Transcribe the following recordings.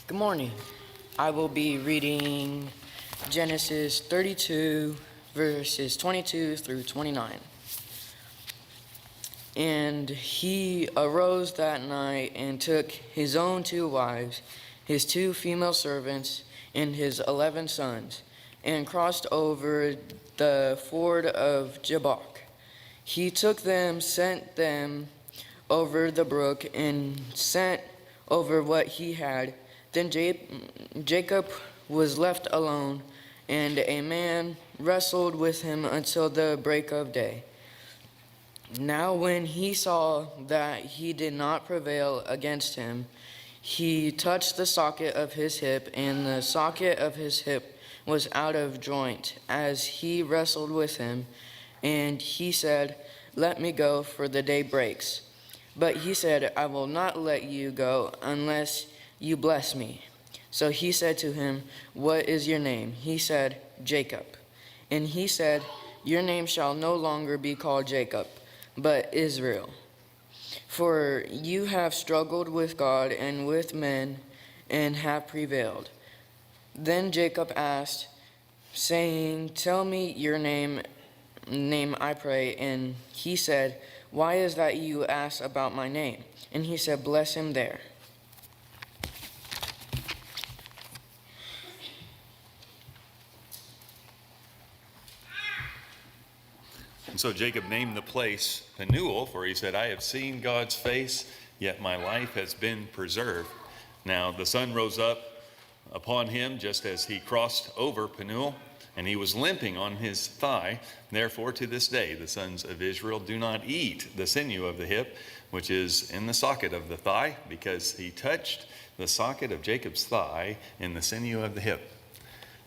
Good morning. I will be reading Genesis 32, verses 22 through 29. And he arose that night and took his own 2 wives, his 2 female servants, and his 11 sons, and crossed over the ford of Jabbok. He took them, sent them over the brook, and sent over what he had. Then Jacob was left alone, and a man wrestled with him until the break of day. Now when he saw that he did not prevail against him, he touched the socket of his hip, and the socket of his hip was out of joint as he wrestled with him. And he said, "Let me go, for the day breaks." But he said, "I will not let you go unless you bless me." So he said to him, "What is your name?" He said, "Jacob." And he said, "Your name shall no longer be called Jacob, but Israel. For you have struggled with God and with men and have prevailed." Then Jacob asked, saying, "Tell me your name, I pray." And he said, "Why is that you ask about my name?" And he said, "Bless him there." And so Jacob named the place Peniel, for he said, "I have seen God's face, yet my life has been preserved." Now the sun rose up upon him just as he crossed over Peniel, and he was limping on his thigh. Therefore to this day the sons of Israel do not eat the sinew of the hip, which is in the socket of the thigh, because he touched the socket of Jacob's thigh in the sinew of the hip.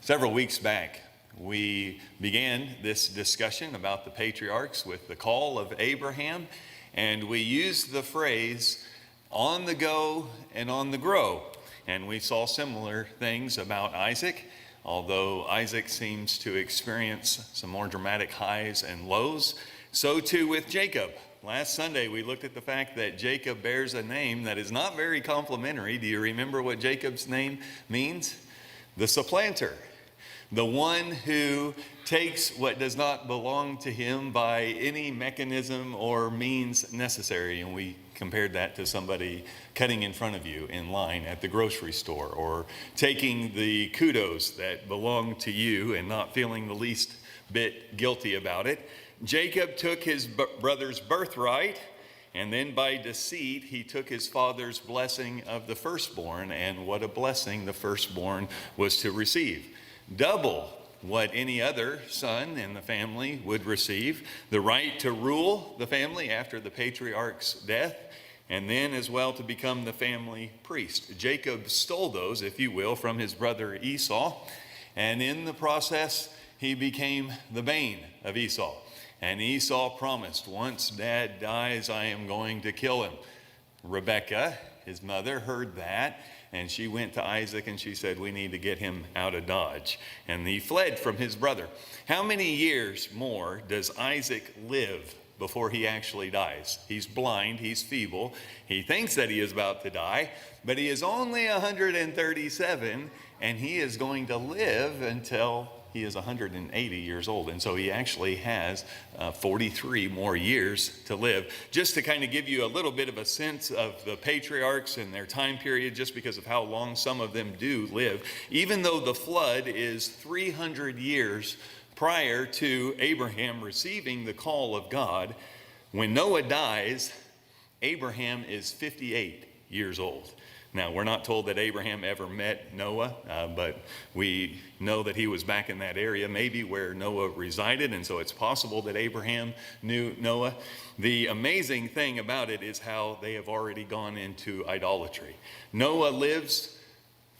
Several weeks back, we began this discussion about the patriarchs with the call of Abraham, and we used the phrase on the go and on the grow. And we saw similar things about Isaac, although Isaac seems to experience some more dramatic highs and lows. So too with Jacob. Last Sunday, we looked at the fact that Jacob bears a name that is not very complimentary. Do you remember what Jacob's name means? The supplanter. The one who takes what does not belong to him by any mechanism or means necessary. And we compared that to somebody cutting in front of you in line at the grocery store, or taking the kudos that belong to you and not feeling the least bit guilty about it. Jacob took his brother's birthright, and then by deceit, he took his father's blessing of the firstborn. And what a blessing the firstborn was to receive. Double what any other son in the family would receive. The right to rule the family after the patriarch's death, and then as well to become the family priest. Jacob stole those, if you will, from his brother Esau, and in the process, he became the bane of Esau. And Esau promised, "Once Dad dies, I am going to kill him." Rebekah, his mother, heard that, and she went to Isaac and she said, "We need to get him out of Dodge." And he fled from his brother. How many years more does Isaac live before he actually dies? He's blind, he's feeble, he thinks that he is about to die, but he is only 137, and he is going to live until he is 180 years old. And so he actually has 43 more years to live. Just to kind of give you a little bit of a sense of the patriarchs and their time period, just because of how long some of them do live. Even though the flood is 300 years prior to Abraham receiving the call of God, when Noah dies, Abraham is 58 years old. Now, we're not told that Abraham ever met Noah, but we know that he was back in that area, maybe where Noah resided, and so it's possible that Abraham knew Noah. The amazing thing about it is how they have already gone into idolatry. Noah lives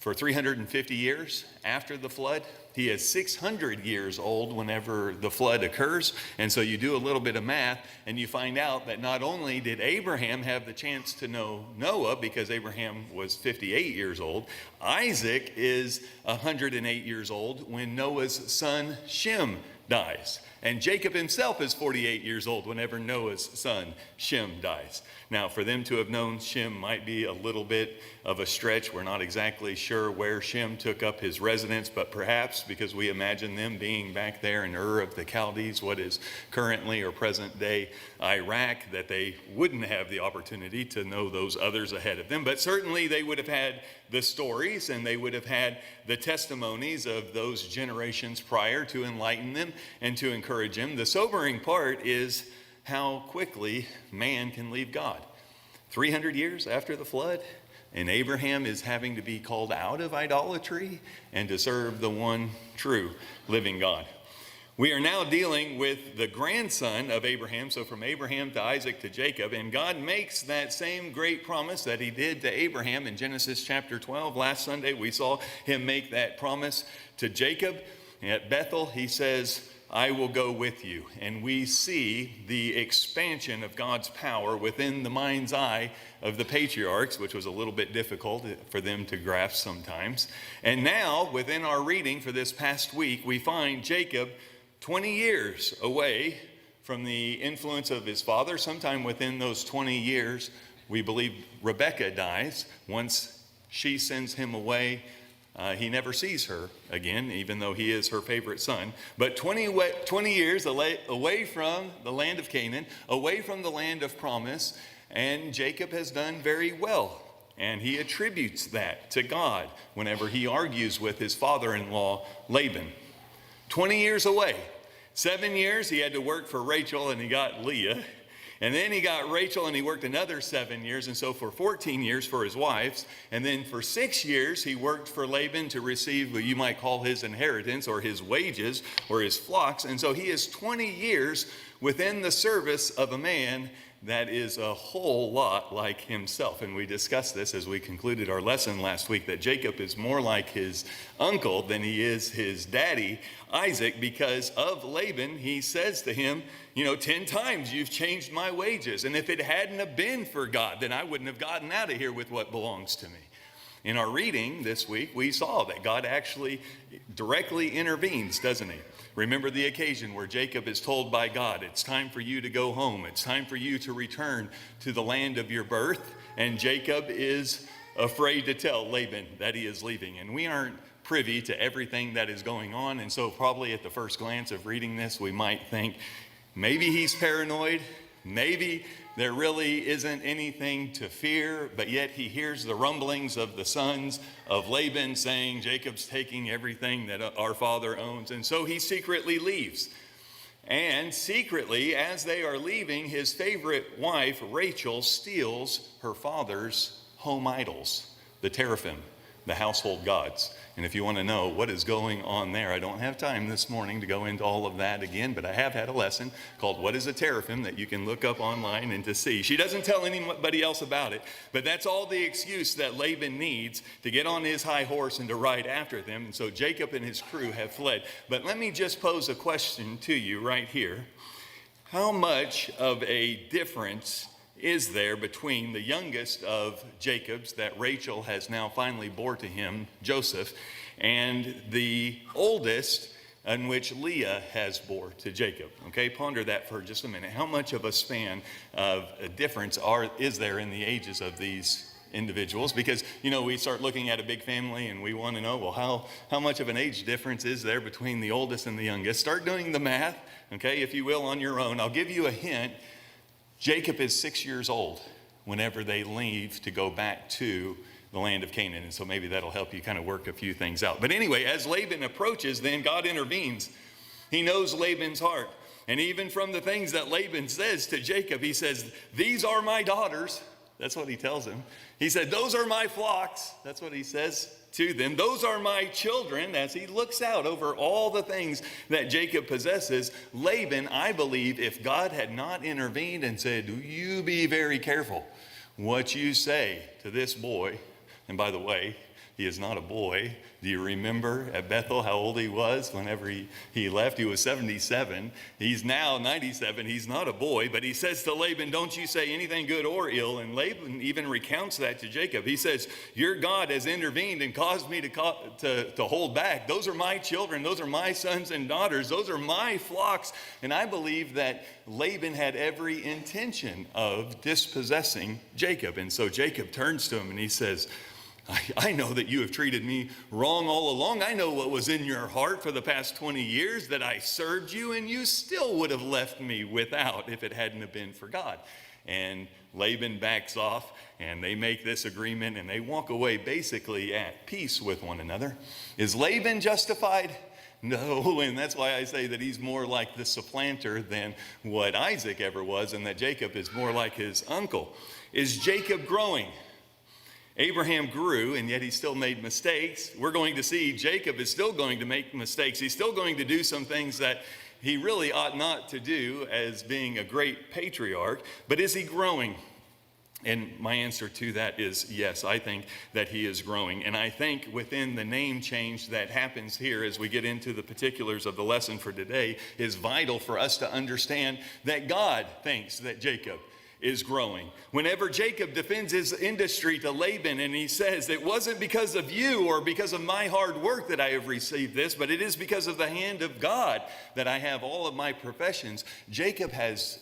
for 350 years after the flood. He is 600 years old whenever the flood occurs. And so you do a little bit of math and you find out that not only did Abraham have the chance to know Noah, because Abraham was 58 years old, Isaac is 108 years old when Noah's son Shem dies. And Jacob himself is 48 years old whenever Noah's son Shem dies. Now, for them to have known Shem might be a little bit of a stretch. We're not exactly sure where Shem took up his residence, but perhaps because we imagine them being back there in Ur of the Chaldees, what is currently or present day Iraq, that they wouldn't have the opportunity to know those others ahead of them. But certainly they would have had the stories and they would have had the testimonies of those generations prior to enlighten them and to encourage them. The sobering part is how quickly man can leave God. 300 years after the flood, and Abraham is having to be called out of idolatry and to serve the one true living God. We are now dealing with the grandson of Abraham, so from Abraham to Isaac to Jacob, and God makes that same great promise that he did to Abraham in Genesis chapter 12. Last Sunday we saw him make that promise to Jacob. At Bethel he says, I will go with you. And we see the expansion of God's power within the mind's eye of the patriarchs, which was a little bit difficult for them to grasp sometimes. And now, within our reading for this past week, we find Jacob 20 years away from the influence of his father. Sometime within those 20 years, we believe Rebekah dies. Once she sends him away, he never sees her again, even though he is her favorite son. But 20 years away from the land of Canaan, away from the land of promise, and Jacob has done very well. And he attributes that to God whenever he argues with his father-in-law, Laban. 20 years away. 7 years he had to work for Rachel and he got Leah. And then he got Rachel and he worked another 7 years. And so for 14 years for his wives. And then for 6 years he worked for Laban to receive what you might call his inheritance or his wages or his flocks. And so he is 20 years within the service of a man that is a whole lot like himself. And we discussed this as we concluded our lesson last week, that Jacob is more like his uncle than he is his daddy, Isaac, because of Laban. He says to him, 10 times you've changed my wages. And if it hadn't have been for God, then I wouldn't have gotten out of here with what belongs to me. In our reading this week, we saw that God actually directly intervenes, doesn't he? Remember the occasion where Jacob is told by God, it's time for you to go home. It's time for you to return to the land of your birth. And Jacob is afraid to tell Laban that he is leaving. And we aren't privy to everything that is going on. And so probably at the first glance of reading this, we might think maybe he's paranoid. Maybe there really isn't anything to fear, but yet he hears the rumblings of the sons of Laban saying, Jacob's taking everything that our father owns. And so he secretly leaves. And secretly, as they are leaving, his favorite wife, Rachel, steals her father's home idols, the teraphim, the household gods. And if you want to know what is going on there, I don't have time this morning to go into all of that again, but I have had a lesson called What is a Teraphim that you can look up online and to see. She doesn't tell anybody else about it, but that's all the excuse that Laban needs to get on his high horse and to ride after them. And so Jacob and his crew have fled. But let me just pose a question to you right here. How much of a difference is there between the youngest of Jacob's that Rachel has now finally bore to him, Joseph, and the oldest in which Leah has bore to Jacob? Okay, ponder that for just a minute. How much of a span of a difference is there in the ages of these individuals? Because, we start looking at a big family and we want to know, well, how much of an age difference is there between the oldest and the youngest? Start doing the math, okay, if you will, on your own. I'll give you a hint. Jacob is 6 years old whenever they leave to go back to the land of Canaan. And so maybe that'll help you kind of work a few things out. But anyway, as Laban approaches, then God intervenes. He knows Laban's heart. And even from the things that Laban says to Jacob, he says, these are my daughters. That's what he tells him. He said, those are my flocks. That's what he says to them. Those are my children. As he looks out over all the things that Jacob possesses, Laban, I believe, if God had not intervened and said, you be very careful what you say to this boy. And by the way, He is not a boy. Do you remember at Bethel how old he was whenever he left? He was 77. He's now 97. He's not a boy, but he says to Laban, don't you say anything good or ill. And Laban even recounts that to Jacob. He says, your God has intervened and caused me to hold back. Those are my children. Those are my sons and daughters. Those are my flocks. And I believe that Laban had every intention of dispossessing Jacob. And so Jacob turns to him and he says, I know that you have treated me wrong all along. I know what was in your heart for the past 20 years, that I served you, and you still would have left me without if it hadn't have been for God. And Laban backs off, and they make this agreement, and they walk away basically at peace with one another. Is Laban justified? No, and that's why I say that he's more like the supplanter than what Isaac ever was, and that Jacob is more like his uncle. Is Jacob growing? Abraham grew, and yet he still made mistakes. We're going to see Jacob is still going to make mistakes. He's still going to do some things that he really ought not to do as being a great patriarch. But is he growing? And my answer to that is yes, I think that he is growing. And I think within the name change that happens here as we get into the particulars of the lesson for today is vital for us to understand that God thinks that Jacob is growing. Whenever Jacob defends his industry to Laban and he says, it wasn't because of you or because of my hard work that I have received this, but it is because of the hand of God that I have all of my possessions. Jacob has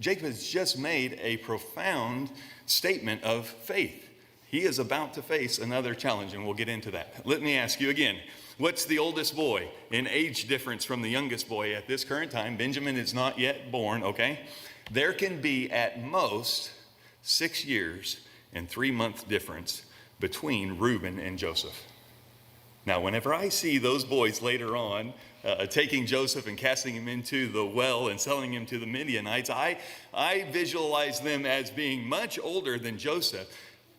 just made a profound statement of faith. He is about to face another challenge, and we'll get into that. Let me ask you again. What's the oldest boy in age difference from the youngest boy at this current time? Benjamin is not yet born, okay? There can be at most 6 years and 3 month difference between Reuben and Joseph. Now, whenever I see those boys later on taking Joseph and casting him into the well and selling him to the Midianites, I visualize them as being much older than Joseph.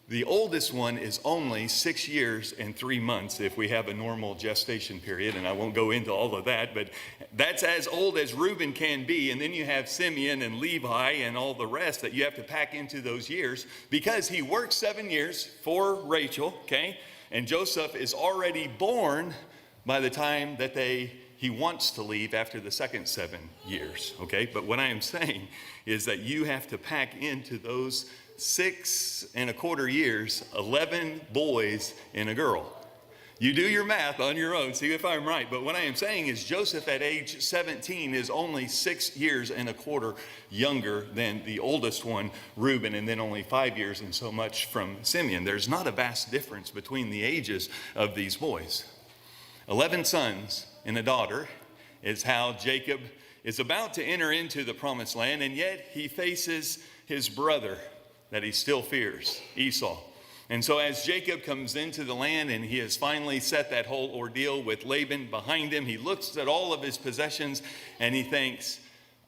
The oldest one is only 6 years and 3 months if we have a normal gestation period, and I won't go into all of that, but that's as old as Reuben can be. And then you have Simeon and Levi and all the rest that you have to pack into those years because he worked 7 years for Rachel, okay? And Joseph is already born by the time that he wants to leave after the second 7 years, okay? But what I am saying is that you have to pack into those 6.25 years, 11 boys and a girl. You do your math on your own, see if I'm right. But what I am saying is Joseph at age 17 is only 6.25 years younger than the oldest one, Reuben, and then only 5 years and so much from Simeon. There's not a vast difference between the ages of these boys. 11 sons and a daughter is how Jacob is about to enter into the promised land, and yet he faces his brother that he still fears, Esau. And so as Jacob comes into the land and he has finally set that whole ordeal with Laban behind him, he looks at all of his possessions and he thinks,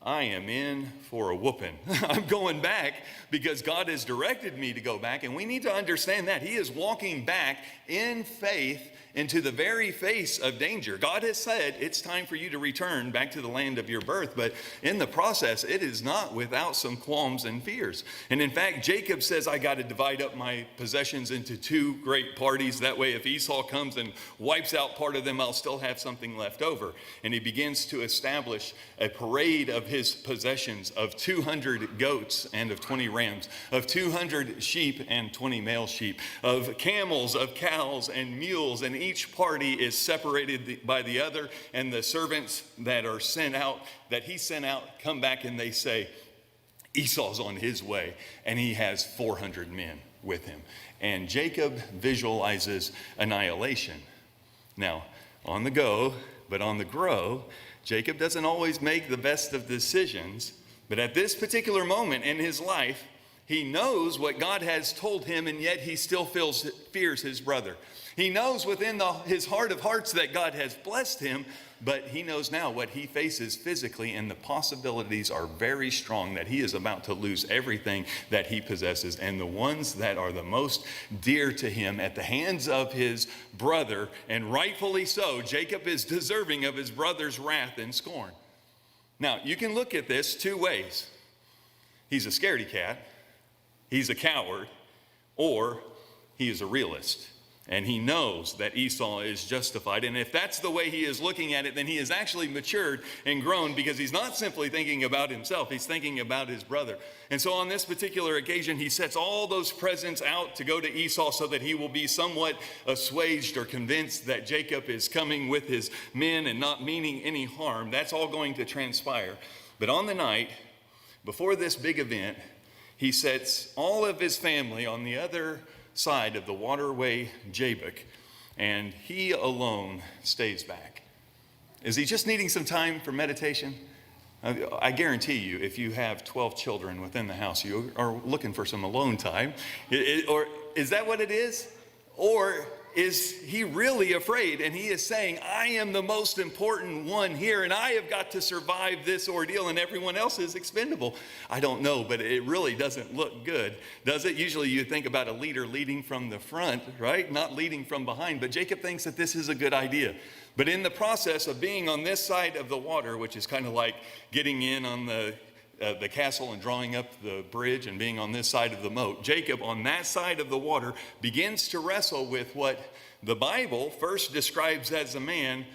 I am in for a whooping. I'm going back because God has directed me to go back. And we need to understand that he is walking back in faith into the very face of danger. God has said it's time for you to return back to the land of your birth, but in the process, it is not without some qualms and fears. And in fact, Jacob says, I got to divide up my possessions into 2 great parties. That way, if Esau comes and wipes out part of them, I'll still have something left over. And he begins to establish a parade of his possessions of 200 goats and of 20 rams, of 200 sheep and 20 male sheep, of camels, of cows and mules, and each party is separated by the other, and the servants that are sent out, that he sent out, come back and they say, Esau's on his way, and he has 400 men with him. And Jacob visualizes annihilation. Now, on the go, but on the grow, Jacob doesn't always make the best of decisions, but at this particular moment in his life, he knows what God has told him, and yet he still fears his brother. He knows within his heart of hearts that God has blessed him, but he knows now what he faces physically, and the possibilities are very strong that he is about to lose everything that he possesses, and the ones that are the most dear to him at the hands of his brother, and rightfully so. Jacob is deserving of his brother's wrath and scorn. Now, you can look at this 2 ways. He's a scaredy cat, he's a coward, or he is a realist. And he knows that Esau is justified. And if that's the way he is looking at it, then he has actually matured and grown, because he's not simply thinking about himself, he's thinking about his brother. And so on this particular occasion, he sets all those presents out to go to Esau so that he will be somewhat assuaged or convinced that Jacob is coming with his men and not meaning any harm. That's all going to transpire. But on the night before this big event, he sets all of his family on the other side of the waterway Jabbok, and he alone stays back. Is he just needing some time for meditation? I guarantee you, if you have 12 children within the house, you are looking for some alone time. Or is that what it is? Or is he really afraid and he is saying, I am the most important one here and I have got to survive this ordeal and everyone else is expendable? I don't know, but it really doesn't look good, does it? Usually you think about a leader leading from the front, right? Not leading from behind, but Jacob thinks that this is a good idea. But in the process of being on this side of the water, which is kind of like getting in on the castle and drawing up the bridge and being on this side of the moat, Jacob on that side of the water begins to wrestle with what the Bible first describes as a man,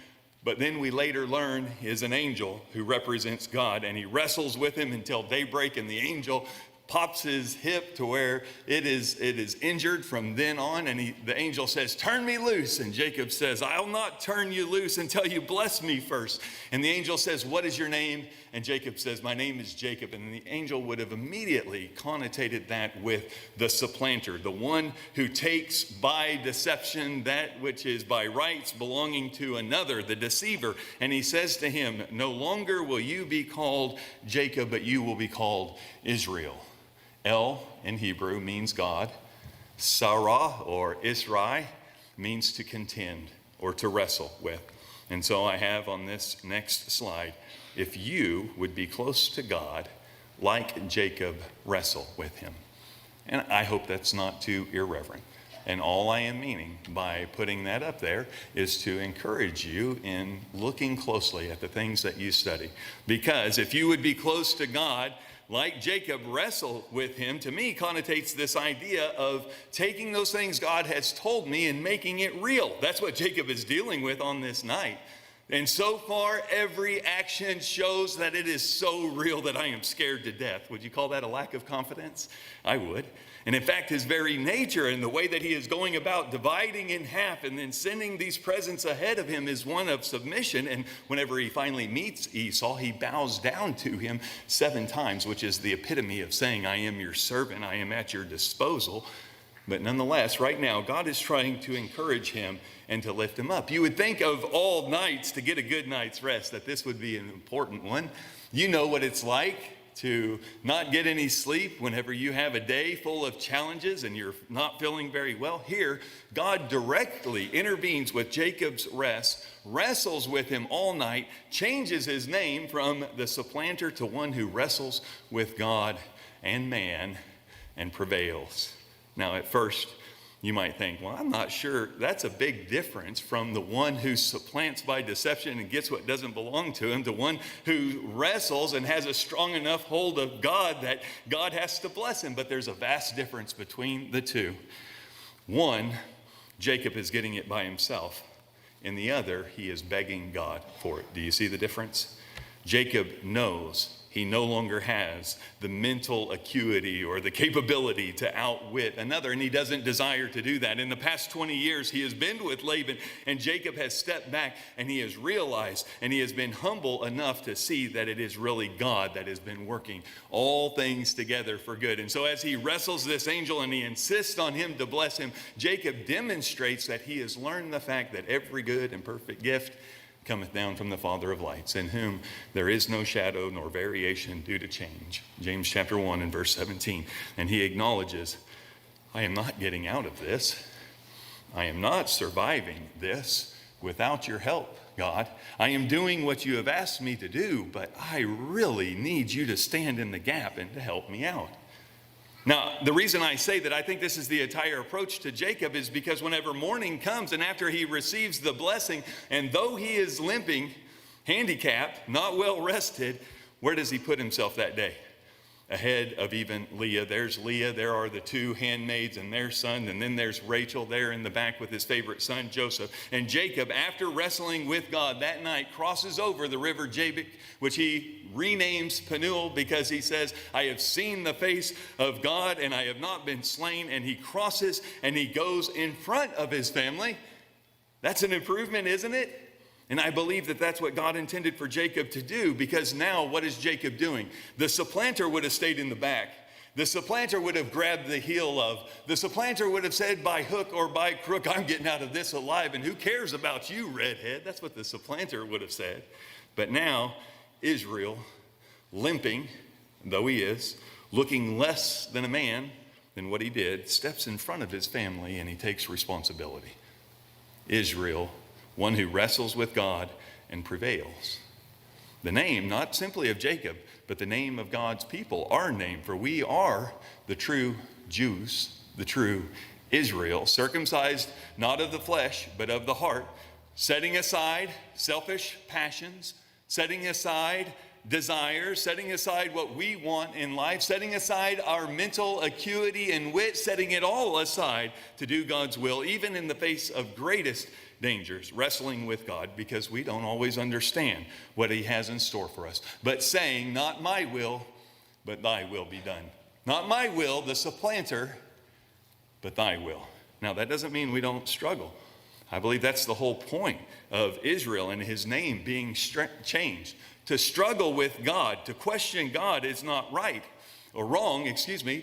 but then we later learn is an angel who represents God. And he wrestles with him until daybreak, and the angel pops his hip to where it is injured from then on, and the angel says, turn me loose. And Jacob says, I'll not turn you loose until you bless me first. And the angel says, what is your name? And Jacob says, my name is Jacob. And the angel would have immediately connotated that with the supplanter, the one who takes by deception that which is by rights belonging to another, the deceiver. And he says to him, no longer will you be called Jacob, but you will be called Israel. El in Hebrew means God. Sarah or Israi means to contend or to wrestle with. And so I have on this next slide, if you would be close to God like Jacob, wrestle with him. And I hope that's not too irreverent. And all I am meaning by putting that up there is to encourage you in looking closely at the things that you study. Because if you would be close to God like Jacob, wrestle with him, to me connotates this idea of taking those things God has told me and making it real. That's what Jacob is dealing with on this night. And so far, every action shows that it is so real that I am scared to death. Would you call that a lack of confidence? I would. And in fact, his very nature and the way that he is going about dividing in half and then sending these presents ahead of him is one of submission. And whenever he finally meets Esau, he bows down to him 7 times, which is the epitome of saying, I am your servant, I am at your disposal. But nonetheless, right now, God is trying to encourage him and to lift him up. You would think of all nights to get a good night's rest, that this would be an important one. You know what it's like to not get any sleep whenever you have a day full of challenges and you're not feeling very well. Here, God directly intervenes with Jacob's rest, wrestles with him all night, changes his name from the supplanter to one who wrestles with God and man and prevails. Now, at first, you might think, well, I'm not sure. That's a big difference from the one who supplants by deception and gets what doesn't belong to him to one who wrestles and has a strong enough hold of God that God has to bless him. But there's a vast difference between the two. One, Jacob is getting it by himself. In the other, he is begging God for it. Do you see the difference? Jacob knows he no longer has the mental acuity or the capability to outwit another, and he doesn't desire to do that. In the past 20 years, he has been with Laban, and Jacob has stepped back, and he has realized, and he has been humble enough to see that it is really God that has been working all things together for good. And so as he wrestles this angel and he insists on him to bless him, Jacob demonstrates that he has learned the fact that every good and perfect gift cometh down from the Father of lights, in whom there is no shadow nor variation due to change. James chapter 1 and verse 17. And he acknowledges, I am not getting out of this. I am not surviving this without your help, God. I am doing what you have asked me to do, but I really need you to stand in the gap and to help me out. Now, the reason I say that I think this is the entire approach to Jacob is because whenever morning comes and after he receives the blessing, and though he is limping, handicapped, not well rested, where does he put himself that day? ahead of even Leah. There's Leah, there are the two handmaids and their son, and then there's Rachel there in the back with his favorite son, Joseph. And Jacob, after wrestling with God that night, crosses over the river Jabbok, which he renames Penuel because he says, I have seen the face of God and I have not been slain. And he crosses and he goes in front of his family. That's an improvement, isn't it? And I believe that that's what God intended for Jacob to do, because now what is Jacob doing? The supplanter would have stayed in the back. The supplanter would have grabbed the heel of. The supplanter would have said by hook or by crook, I'm getting out of this alive, and who cares about you, redhead? That's what the supplanter would have said. But now Israel, limping, though he is, looking less than a man than what he did, steps in front of his family and he takes responsibility. Israel, one who wrestles with God and prevails. The name, not simply of Jacob, but the name of God's people, our name, for we are the true Jews, the true Israel, circumcised not of the flesh, but of the heart, setting aside selfish passions, setting aside desires, setting aside what we want in life, setting aside our mental acuity and wit, setting it all aside to do God's will, even in the face of greatest dangers, wrestling with God because we don't always understand what he has in store for us, but saying, not my will, but thy will be done. Not my will, the supplanter, but thy will. Now, that doesn't mean we don't struggle. I believe that's the whole point of Israel and his name being changed. To struggle with God, to question God is not right or wrong,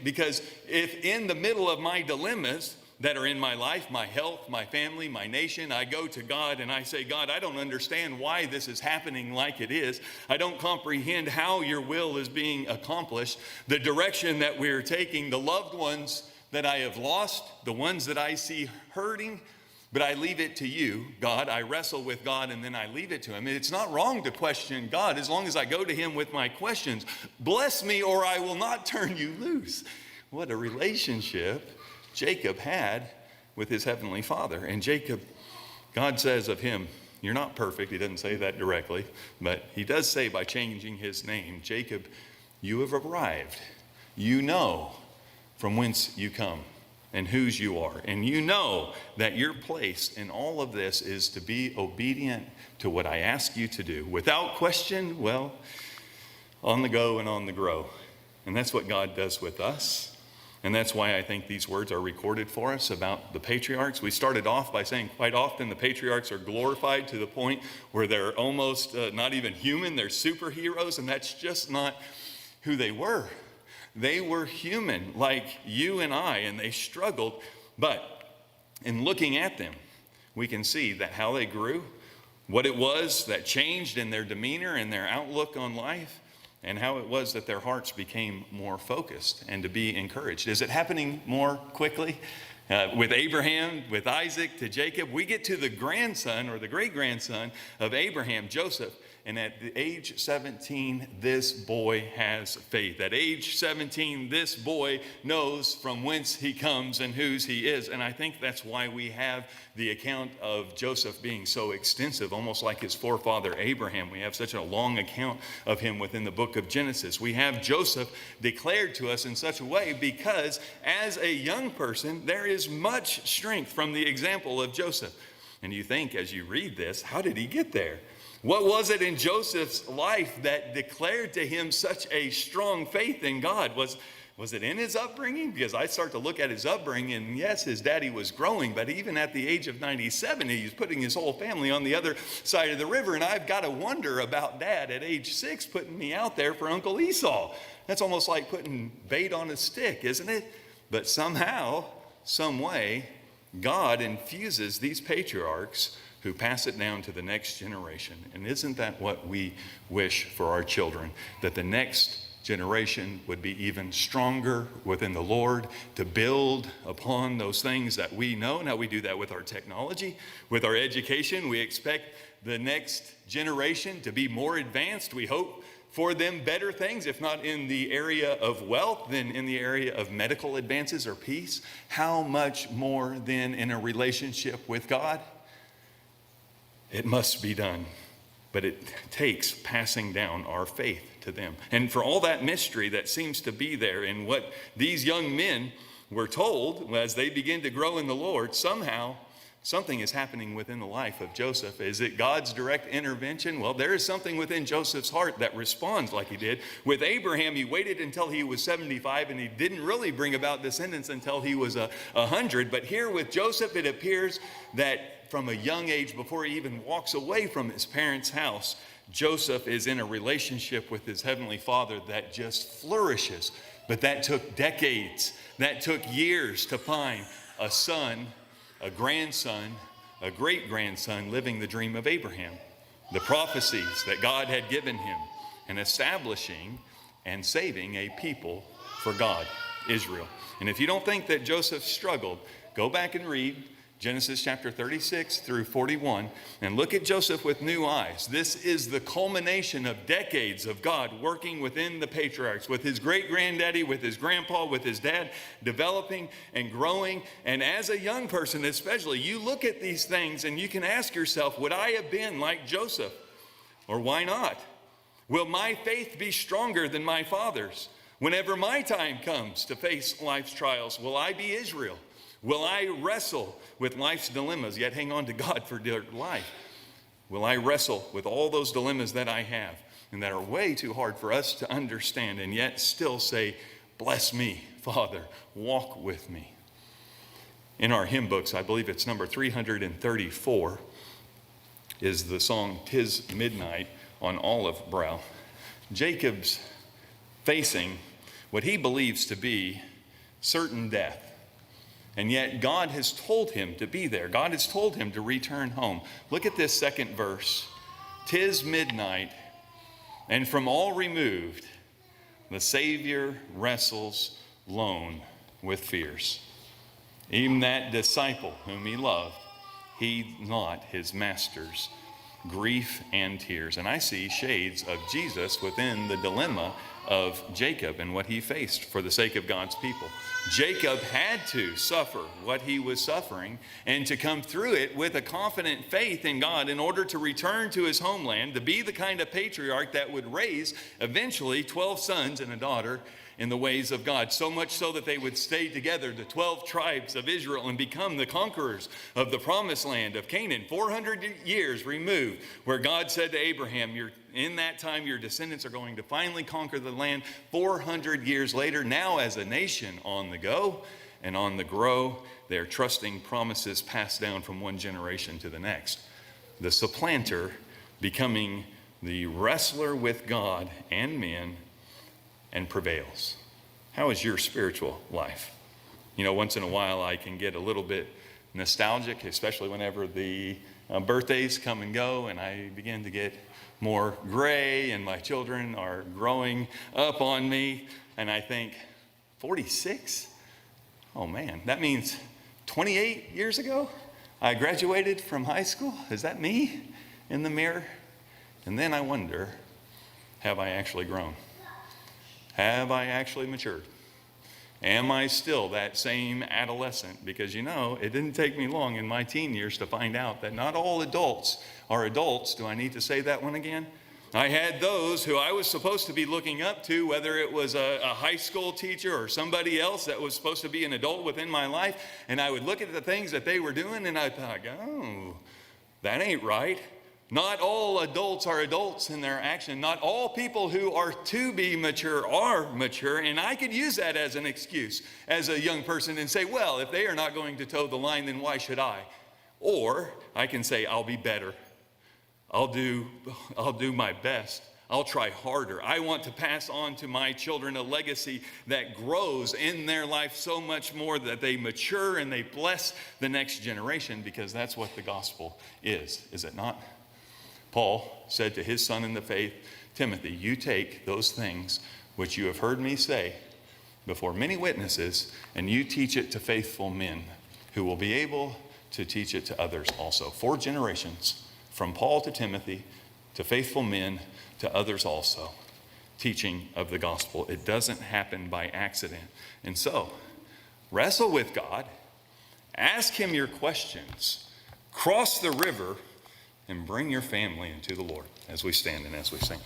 because if in the middle of my dilemmas that are in my life, my health, my family, my nation, I go to God and I say, God, I don't understand why this is happening like it is. I don't comprehend how your will is being accomplished, the direction that we're taking, the loved ones that I have lost, the ones that I see hurting, but I leave it to you, God. I wrestle with God and then I leave it to him. It's not wrong to question God as long as I go to him with my questions. Bless me or I will not turn you loose. What a relationship Jacob had with his heavenly Father. And Jacob, God says of him, you're not perfect. He doesn't say that directly, but he does say by changing his name, Jacob, you have arrived. You know from whence you come and whose you are. And you know that your place in all of this is to be obedient to what I ask you to do. Without question, well, on the go and on the grow. And that's what God does with us. And that's why I think these words are recorded for us about the patriarchs. We started off by saying quite often the patriarchs are glorified to the point where they're almost not even human. They're superheroes, and that's just not who they were. They were human like you and I, and they struggled. But in looking at them, we can see that how they grew, what it was that changed in their demeanor and their outlook on life, and how it was that their hearts became more focused and to be encouraged. Is it happening more quickly? With Abraham, with Isaac, to Jacob, we get to the grandson or the great-grandson of Abraham, Joseph, and at the age 17, this boy has faith. At age 17, this boy knows from whence he comes and whose he is. And I think that's why we have the account of Joseph being so extensive, almost like his forefather Abraham. We have such a long account of him within the book of Genesis. We have Joseph declared to us in such a way because as a young person, there is much strength from the example of Joseph. And you think as you read this, how did he get there? What was it in Joseph's life that declared to him such a strong faith in God? Was it in his upbringing? Because I start to look at his upbringing, and yes, his daddy was growing, but even at the age of 97, he's putting his whole family on the other side of the river. And I've got to wonder about Dad at age 6 putting me out there for Uncle Esau. That's almost like putting bait on a stick, isn't it? But somehow, some way, God infuses these patriarchs who pass it down to the next generation. And isn't that what we wish for our children? That the next generation would be even stronger within the Lord to build upon those things that we know. Now we do that with our technology, with our education. We expect the next generation to be more advanced. We hope for them better things, if not in the area of wealth, then in the area of medical advances or peace. How much more then in a relationship with God? It must be done. but it takes passing down our faith to them. And for all that mystery that seems to be there in what these young men were told as they begin to grow in the Lord, somehow something is happening within the life of Joseph. Is it God's direct intervention? Well, there is something within Joseph's heart that responds like he did. With Abraham, he waited until he was 75, and he didn't really bring about descendants until he was 100. But here with Joseph, it appears that from a young age, before he even walks away from his parents' house, Joseph is in a relationship with his heavenly Father that just flourishes. But that took decades, that took years to find a son, a grandson, a great-grandson living the dream of Abraham, the prophecies that God had given him, and establishing and saving a people for God, Israel. And if you don't think that Joseph struggled, go back and read Genesis chapter 36 through 41, and look at Joseph with new eyes. This is the culmination of decades of God working within the patriarchs, with his great-granddaddy, with his grandpa, with his dad, developing and growing. And as a young person especially, you look at these things and you can ask yourself, would I have been like Joseph? Or why not? Will my faith be stronger than my father's? Whenever my time comes to face life's trials, will I be Israel? Will I wrestle with life's dilemmas, yet hang on to God for dear life? Will I wrestle with all those dilemmas that I have and that are way too hard for us to understand, and yet still say, bless me, Father, walk with me? In our hymn books, I believe it's number 334, is the song, "'Tis Midnight on Olive Brow." Jacob's facing what he believes to be certain death. And yet God has told him to be there. God has told him to return home. Look at this second verse. "'Tis midnight, and from all removed, the Savior wrestles lone with fears. Even that disciple whom he loved, heed not his master's grief and tears." And I see shades of Jesus within the dilemma of Jacob and what he faced for the sake of God's people. Jacob had to suffer what he was suffering and to come through it with a confident faith in God in order to return to his homeland, to be the kind of patriarch that would raise eventually 12 sons and a daughter in the ways of God, so much so that they would stay together, the 12 tribes of Israel, and become the conquerors of the promised land of Canaan, 400 years removed, where God said to Abraham, in that time your descendants are going to finally conquer the land. 400 years later, now as a nation on the go and on the grow, they're trusting promises passed down from one generation to the next. The supplanter becoming the wrestler with God and men, and prevails. How is your spiritual life? You know, once in a while I can get a little bit nostalgic, especially whenever the birthdays come and go, and I begin to get more gray and my children are growing up on me, and I think, 46? Oh man, that means 28 years ago I graduated from high school? Is that me in the mirror? And then I wonder, have I actually grown? Have I actually matured? Am I still that same adolescent? Because you know, it didn't take me long in my teen years to find out that not all adults are adults. Do I need to say that one again? I had those who I was supposed to be looking up to, whether it was a high school teacher or somebody else that was supposed to be an adult within my life, and I would look at the things that they were doing and I thought, oh, that ain't right. Not all adults are adults in their action. Not all people who are to be mature are mature. And I could use that as an excuse as a young person and say, well, if they are not going to toe the line, then why should I? Or I can say, I'll be better. I'll do my best. I'll try harder. I want to pass on to my children a legacy that grows in their life so much more that they mature and they bless the next generation, because that's what the gospel is it not? Paul said to his son in the faith, Timothy, you take those things which you have heard me say before many witnesses, and you teach it to faithful men who will be able to teach it to others also. 4 generations, from Paul to Timothy, to faithful men, to others also, teaching of the gospel. It doesn't happen by accident. And so, wrestle with God, ask him your questions, cross the river, and bring your family into the Lord as we stand and as we sing.